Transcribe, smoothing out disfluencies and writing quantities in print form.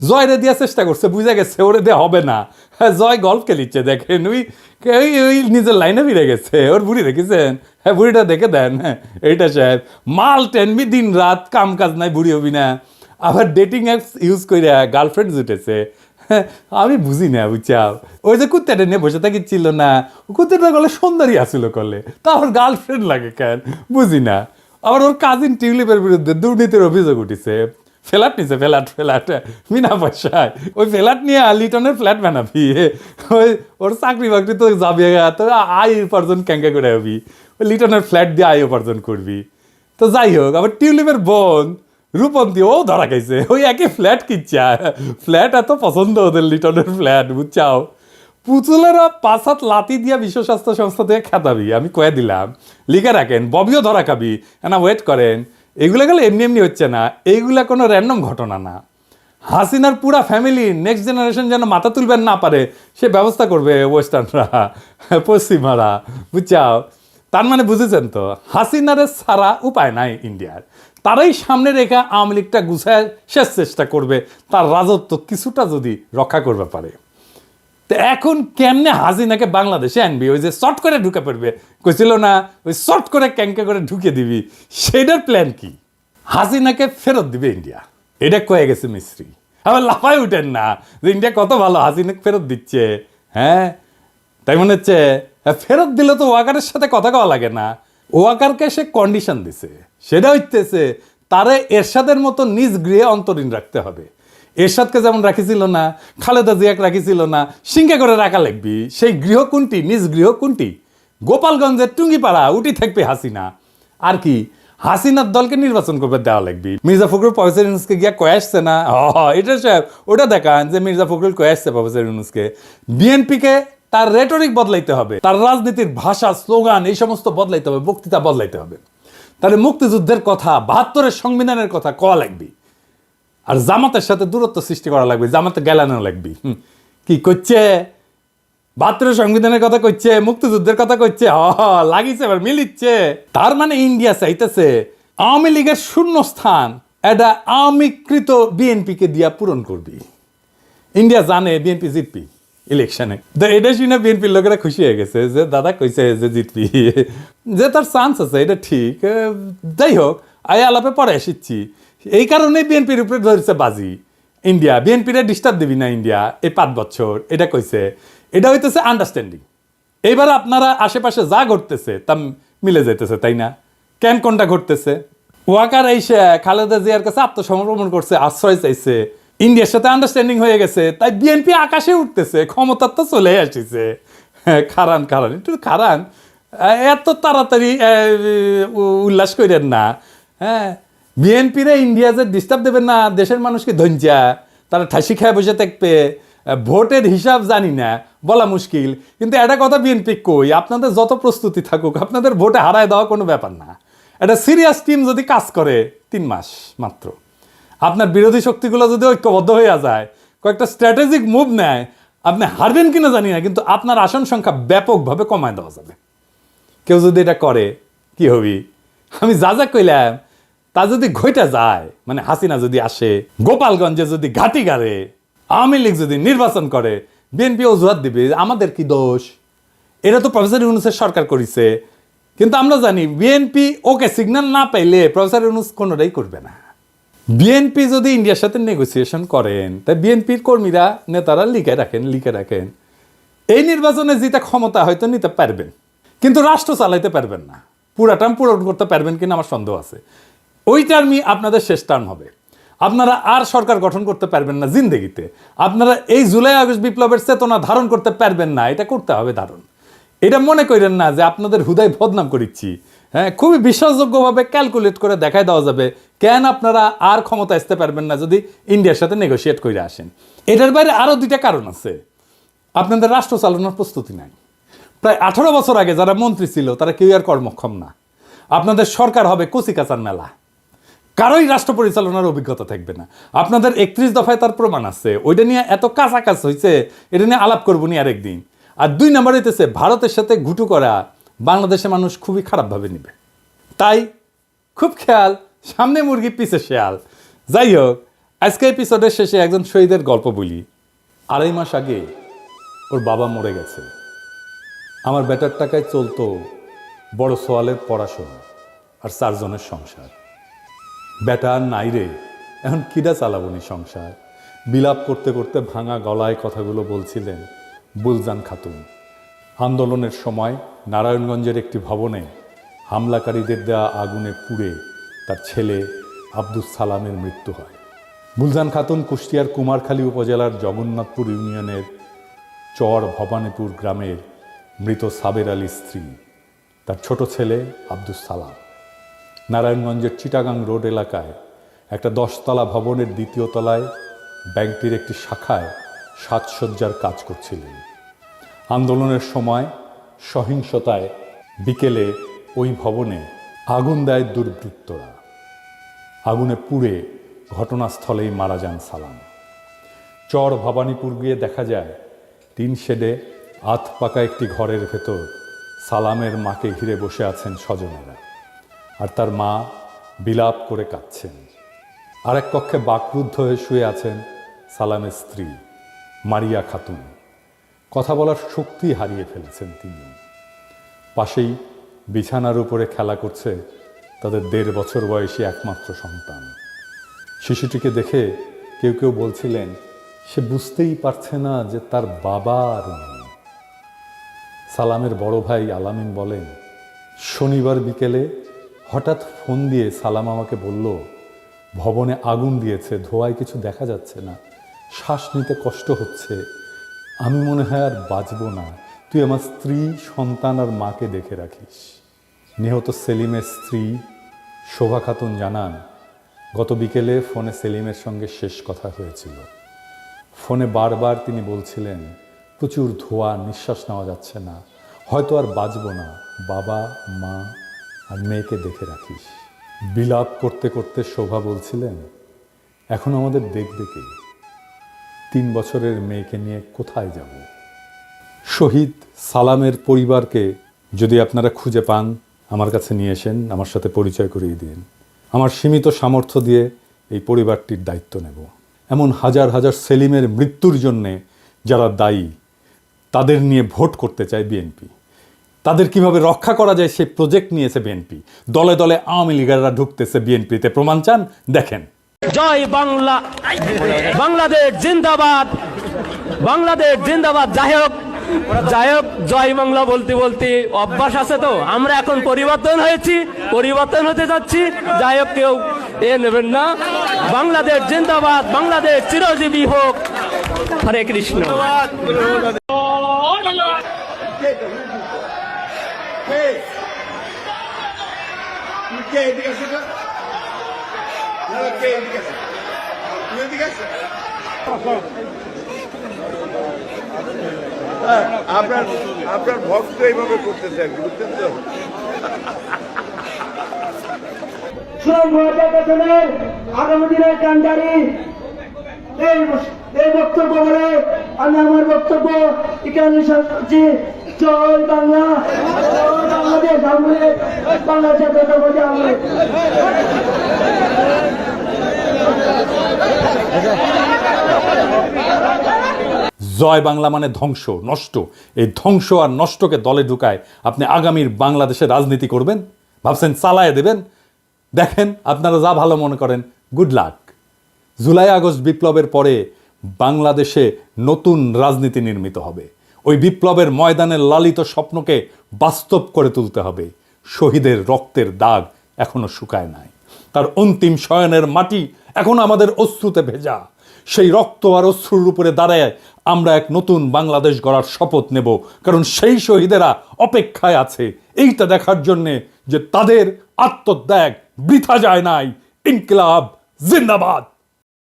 জয়রে দেওয়ার চেষ্টা করছে, বুঝে গেছে ওরে দেওয়া হবে না। হ্যাঁ, জয় গল্ফ খেলিচ্ছে, দেখেন ওই নিজের লাইনে ফিরে গেছে। ওর বুড়ি দেখেছেন? হ্যাঁ, বুড়িটা দেখে দেন। হ্যাঁ, এইটা সাহেব মাল টেনবি, দিন রাত কাম কাজ নাই, বুড়ি হবি না। আবার ডেটিং অ্যাপস ইউজ করে গার্লফ্রেন্ড জুটেছে। হ্যাঁ, আমি বুঝি না, বুঝছাও। ওই যে কুত্তাটা নিয়ে বসে থাকিছিল না, কুত্তাটা গলে সুন্দরী আসছিল করলে, তা আবার গার্লফ্রেন্ড লাগে কেন বুঝি না। আবার ওর কাজিন টিউলিপের বিরুদ্ধে দুর্নীতির অভিযোগ উঠেছে। ফ্ল্যাট নিছে, ফ্ল্যাট বিনা পয়সায়। ওই ফ্ল্যাট নিয়ে লিটনের ফ্ল্যাট বানাবি, ওই ওর চাকরি বাকরি তো যাবে, তো আয় উপার্জন ক্যাঙ্কা করে হবি, ওই লিটনের ফ্ল্যাট দিয়ে আয় উপার্জন করবি। তো যাই হোক, আবার টিউলিপের বোন রূপন্তী ও ধরা খাইছে, ওই একই ফ্ল্যাট কিনছে। ফ্ল্যাট এত পছন্দ ওদের, লিটনের ফ্ল্যাট, বুঝছাও। পুতুলেরা 5 হাত লাতি দিয়া বিশ্ব স্বাস্থ্য সংস্থা থেকে খেতাবি, আমি কয়ে দিলাম, লিখে রাখেন। ববিও ধরা খাবি না, ওয়েট করেন। এগুলো গেলে এমনি এমনি হচ্ছে না, এইগুলা কোনো র্যান্ডম ঘটনা না। হাসিনার পুরা ফ্যামিলি নেক্সট জেনারেশন যেন মাথা তুলবেন না পারে, সে ব্যবস্থা করবে ওয়েস্টার্নরা, পশ্চিমারা, বুঝছাও। তার মানে বুঝেছেন তো, হাসিনারে ছাড়া উপায় নাই ইন্ডিয়ার। তারাই সামনে রেখে আওয়ামী লীগটা গুছায় শেষ চেষ্টা করবে, তার রাজত্ব কিছুটা যদি রক্ষা করবে পারে। তো এখন কেমনে হাসিনাকে বাংলাদেশে আনবি? ওই যে শর্ট করে ঢুকে পড়বে কইছিল না, ওই শর্ট করে ক্যাঙ্কা করে ঢুকে দিবি, সেটার প্ল্যান কি? হাসিনাকে ফেরত দিবে ইন্ডিয়া, এটা কয়ে গেছে মিস্ত্রি। আবার লাফায় উঠেন না যে ইন্ডিয়া কত ভালো, হাসিনাকে ফেরত দিচ্ছে। হ্যাঁ, তাই মনে হচ্ছে? ফেরত দিলে তো ওয়াকারের সাথে কথা কওয়া লাগে না। ওয়াকারকে সে কন্ডিশন দিছে, সেটা হইতেছে তারে এরশাদের মতো নিজ গৃহে অন্তরীণ রাখতে হবে। এরশাদকে যেমন রাখিছিল না, খালেদা জিয়াকে রাখিছিল না, সিংহে করে রাখা লাগবি। সেই গৃহ কোনটি? নিজ গৃহ কোনটি? গোপালগঞ্জের টুঙ্গিপাড়া, উঠি থাকবে হাসিনা। আর কি, হাসিনার দলকে নির্বাচন করবে দেওয়া লাগবে। মির্জা ফখরুল প্রফেসর ইউনূসকে গিয়া কয়ে আসছে না, এটা সাহেব ওটা দেখান যে মির্জা ফখরুল কয়ে আসছে প্রফেসর ইউনূসকে। বিএনপিকে তার রেটরিক বদলাইতে হবে, তার রাজনীতির ভাষা, স্লোগান, এই সমস্ত বদলাইতে হবে, বক্তৃতা বদলাইতে হবে। তাহলে মুক্তিযুদ্ধের কথা, 72-এর সংবিধানের কথা কওয়া লাগবে। আর জামাতের সাথে দূরত্ব সৃষ্টি করা লাগবে, জামাতে গেলানো লাগবে। কি করছে? 72-এর সংবিধানের কথা কইছে, মুক্তিযুদ্ধের কথা কইছে, লাগিছে, এবার মিলিচ্ছে। তার মানে ইন্ডিয়া চাইতেছে আওয়ামী লীগের শূন্য স্থান এটা আওয়ামীকৃত বিএনপিকে দিয়া পূরণ করবি। ইন্ডিয়া জানে বিএনপি জিতবি ইলেকশনে, তো এটা শুনে বিএনপির লোকেরা খুশি হয়ে গেছে যে দাদা কইছে যে জিতবি, যে তার চান্স আছে, এটা ঠিক। যাই হোক, আয় আলাপে পরে এসেছি। এই কারণে বিএনপির উপরে ধরেছে বাজি। ইন্ডিয়া বিএনপিরে ডিস্টার্ব দিবি না ইন্ডিয়া এই 5 বছর, এটা কইছে। এটা হইতেছে আন্ডারস্ট্যান্ডিং। এইবার আপনারা আশেপাশে যা ঘটতেছে তা মিলে যেতেছে, তাই না? কেন কোনটা ঘটতেছে? ওয়াকার এসে খালেদা জিয়ার কাছে আত্মসমর্পণ করছে, আশ্রয় চাইছে, ইন্ডিয়ার সাথে আন্ডারস্ট্যান্ডিং হয়ে গেছে, তাই বিএনপি আকাশে উঠতেছে, ক্ষমতার তো চলে আসিছে। খারান একটু খারান, এত তাড়াতাড়ি উল্লাস করেন না। হ্যাঁ, বিএনপিরে ইন্ডিয়া যে ডিস্টার্ব দেবেন না, দেশের মানুষকে ধঞ্জা, তারা ঠাসি খায় বসে থাকবে। ভোটের হিসাব জানি না, বলা মুশকিল, কিন্তু একটা কথা বিএনপি কই, আপনাদের যত প্রস্তুতি থাকুক, আপনাদের ভোটে হারায় দেওয়া কোনো ব্যাপার না। একটা সিরিয়াস টিম যদি কাজ করে 3 মাস মাত্র, আপনার বিরোধী শক্তিগুলো যদি ঐক্যবদ্ধ হয়ে যায়, কয়েকটা স্ট্র্যাটেজিক মুভ নেয়, আপনি হারবেন কিনা জানি না, কিন্তু আপনার আসন সংখ্যা ব্যাপকভাবে কমায় দেওয়া যাবে। কেউ যদি এটা করে কি হবি? আমি যা যা কইলাম তা যদি ঘইটা যায়, মানে হাসিনা যদি আসে, গোপালগঞ্জে যদি ঘাটি গাড়ে, আওয়ামী লীগ যদি নির্বাচন করে, বিএনপি অজুহাত দিবে আমাদের কি দোষ, এটা তো প্রফেসর ইউনূসের সরকার করেছে। কিন্তু আমরা জানি বিএনপি ওকে সিগন্যাল না পাইলে প্রফেসর ইউনূস কোনোটাই করবে না। বিএনপি যদি ইন্ডিয়ার সাথে নেগোসিয়েশন করেন, তাই বিএনপির কর্মীরা, নেতারা লিখে রাখেন এই নির্বাচনে জিতে ক্ষমতা হয়তো নিতে পারবেন, কিন্তু রাষ্ট্র চালাইতে পারবেন না। পুরা টার্ম পূরণ করতে পারবেন কিনা আমার সন্দেহ আছে। ওই টার্মই আপনাদের শেষ টার্ম হবে। আপনারা আর সরকার গঠন করতে পারবেন না জিন্দেগিতে। আপনারা এই জুলাই আগস্ট বিপ্লবের চেতনা ধারণ করতে পারবেন না, এটা করতে হবে ধারণ। এটা মনে করেন না যে আপনাদের হুদায় বদনাম করিচ্ছি। হ্যাঁ, খুবই বিশ্বাসযোগ্যভাবে ক্যালকুলেট করে দেখাই দেওয়া যাবে কেন আপনারা আর ক্ষমতা আসতে পারবেন না যদি ইন্ডিয়ার সাথে নেগোশিয়েট করে আসেন। এটার বাইরে আরও 2টা কারণ আছে। আপনাদের রাষ্ট্র চালানোর প্রস্তুতি নাই। প্রায় 18 বছর আগে যারা মন্ত্রী ছিল তারা কেউ আর কর্মক্ষম না। আপনাদের সরকার হবে কচিকাচার মেলা, কারোই রাষ্ট্র পরিচালনার অভিজ্ঞতা থাকবে না। আপনাদের 31 দফায় তার প্রমাণ আছে। ওইটা নিয়ে এত কাছাকাছ হয়েছে, এটা নিয়ে আলাপ করবো নি আরেকদিন। আর 2 নম্বর হইতেছে ভারতের সাথে ঘুটু করা বাংলাদেশের মানুষ খুবই খারাপভাবে নেবে। তাই খুব খেয়াল, সামনে মুরগি পিছে শেয়াল। যাই হোক, আজকে এপিসোডের শেষে একজন শহীদের গল্প বলি। 2.5 মাস আগে ওর বাবা মরে গেছে। আমার বেটার টাকায় চলতো বড় সোয়ালের পড়াশোনা আর 4 জনের সংসার। বেটা আর নাই রে, এখন কিডা চালাবনি সংসার। বিলাপ করতে করতে ভাঙা গলায় কথাগুলো বলছিলেন বুলজান খাতুন। আন্দোলনের সময় নারায়ণগঞ্জের একটি ভবনে হামলাকারীদের দেওয়া আগুনে পুড়ে তার ছেলে আব্দুস সালামের মৃত্যু হয়। বুলজান খাতুন কুষ্টিয়ার কুমারখালী উপজেলার জগন্নাথপুর ইউনিয়নের চর ভবানীপুর গ্রামের মৃত সাবের আলীর স্ত্রী। তার ছোট ছেলে আব্দুস সালাম নারায়ণগঞ্জের চিটাগাং রোড এলাকায় একটা 10 তলা ভবনের 2য় তলায় ব্যাংকটির একটি শাখায় সাজসজ্জার কাজ করছিলেন। আন্দোলনের সময় সহিংসতায় বিকেলে ওই ভবনে আগুন দেয় দুর্বৃত্তরা। আগুনে পুড়ে ঘটনাস্থলেই মারা যান সালাম। চর ভবানীপুর গিয়ে দেখা যায় টিন শেডে আধ পাকা একটি ঘরের ভেতর সালামের মাকে ঘিরে বসে আছেন স্বজনেরা, আর তার মা বিলাপ করে কাঁদছেন। আরেক কক্ষে বাকরুদ্ধ হয়ে শুয়ে আছেন সালামের স্ত্রী মারিয়া খাতুন। কথা বলার শক্তি হারিয়ে ফেলেছেন তিনি। পাশেই বিছানার উপরে খেলা করছে তাদের 1.5 বছর বয়সী একমাত্র সন্তান। শিশুটিকে দেখে কেউ কেউ বলছিলেন সে বুঝতেই পারছে না যে তার বাবা আর নেই। সালামের বড় ভাই আলামিন বলেন, শনিবার বিকেলে হঠাৎ ফোন দিয়ে সালাম আমাকে বলল, ভবনে আগুন দিয়েছে, ধোঁয়ায় কিছু দেখা যাচ্ছে না, শ্বাস নিতে কষ্ট হচ্ছে, আমি মনে হয় আর বাঁচব না, তুই আমার স্ত্রী, সন্তান আর মাকে দেখে রাখিস। নিহত সেলিমের স্ত্রী শোভা খাতুন জানান, গত বিকেলে ফোনে সেলিমের সঙ্গে শেষ কথা হয়েছিল। ফোনে বারবার তিনি বলছিলেন, প্রচুর ধোঁয়া, নিঃশ্বাস নেওয়া যাচ্ছে না, হয়তো আর বাঁচব না, বাবা মা আর মেয়েকে দেখে রাখিস। বিলাপ করতে করতে শোভা বলছিলেন, এখন আমাদের দেখবে কে? 3 বছরের মেয়েকে নিয়ে কোথায় যাব? শহীদ সালামের পরিবারকে যদি আপনারা খুঁজে পান আমার কাছে নিয়ে এসেন, আমার সাথে পরিচয় করিয়ে দিন। আমার সীমিত সামর্থ্য দিয়ে এই পরিবারটির দায়িত্ব নেব। এমন হাজার হাজার সেলিমের মৃত্যুর জন্যে যারা দায়ী তাদের নিয়ে ভোট করতে চায় বিএনপি। তাদের কিভাবে রক্ষা করা যায় সেই প্রজেক্ট নিয়েছে বিএনপি। দলে দলে আওয়ামী লীগাররা ঢুকতেছে বিএনপিতে। প্রমাণ চান? দেখেন। জয় বাংলা, বাংলাদেশ জিন্দাবাদ, বাংলাদেশ জিন্দাবাদ। যাই হোক জয় বাংলা বলতে বলতে অভ্যাস আছে, তো আমরা এখন পরিবর্তন হয়েছি, পরিবর্তন হতে যাচ্ছি। যাই হোক কেউ নেবেন না। বাংলাদেশ জিন্দাবাদ, বাংলাদেশ চিরজীবী হোক। হরে কৃষ্ণ। আপনার ভক্ত এইভাবে করতেছে, বুঝছেন তো? আগামী দিনের কান্ডারি এই বক্তব্য বলে আমি আমার বক্তব্য এখানে শেষ করছি। জয় বাংলা, বাংলাদেশ আমলে, বাংলাদেশের কথা বলে আমলে। জয় বাংলা মানে ধ্বংস, নষ্ট। এই ধ্বংস আর নষ্টকে দলে ঢুকায় আপনি আগামীর বাংলাদেশের রাজনীতি করবেন, ভাবছেন চালায় দেবেন। দেখেন, আপনারা যা ভালো মনে করেন, গুড লাক। জুলাই আগস্ট বিপ্লবের পরে বাংলাদেশে নতুন রাজনীতি নির্মিত হবে। ওই বিপ্লবের ময়দানের লালিত স্বপ্নকে বাস্তব করে তুলতে হবে। শহীদের রক্তের দাগ এখনো শুকায় নাই, তার অন্তিম শয়নের মাটি এখনো আমাদের অশ্রুতে ভেজা। সেই রক্ত আর অশ্রুর উপরে দাঁড়ায় আমরা এক নতুন বাংলাদেশ গড়ার শপথ নেব, কারণ সেই শহীদেরা অপেক্ষায় আছে এইটা দেখার জন্যে যে তাদের আত্মত্যাগ বৃথা যায় নাই। ইনকিলাব জিন্দাবাদ।